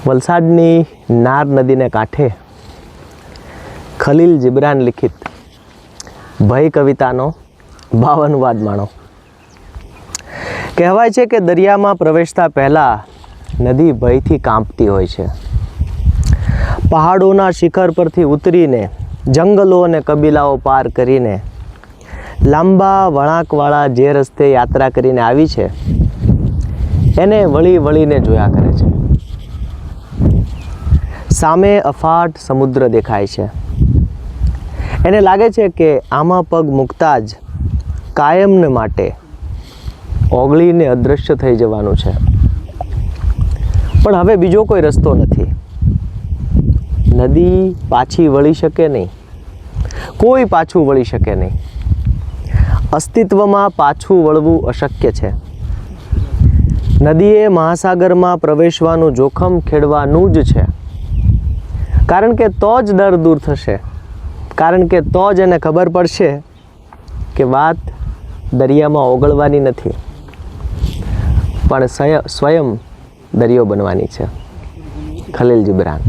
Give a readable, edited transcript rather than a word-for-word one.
વલસાડની નાર નદીને કાંઠે ખલીલ જીબ્રાન લિખિત ભય કવિતાનો ભાવાનુવાદ માણો. કહેવાય છે કે દરિયામાં પ્રવેશતા પહેલાં નદી ભયથી કાંપતી હોય છે. પહાડોના શિખર પરથી ઉતરીને જંગલો અને કબીલાઓ પાર કરીને લાંબા વળાંકવાળા જે રસ્તે યાત્રા કરીને આવી છે એને વળી વળીને જોયા કરે છે. સામે અફાટ સમુદ્ર દેખાય છે. એને લાગે છે કે આમાં પગ મૂકતા જ કાયમને માટે ઓગળીને અદૃશ્ય થઈ જવાનું છે. પણ હવે બીજો કોઈ રસ્તો નથી. નદી પાછી વળી શકે નહીં. કોઈ પાછું વળી શકે નહીં. અસ્તિત્વમાં પાછું વળવું અશક્ય છે. નદીએ મહાસાગરમાં પ્રવેશવાનું જોખમ ખેડવાનું જ છે. કારણ કે તો જ ડર દૂર થશે. કારણ કે તો જ એને ખબર પડશે કે વાત દરિયામાં ઓગળવાની નથી, પણ સ્વયં દરિયો બનવાની છે. ખલીલ જીબ્રાન.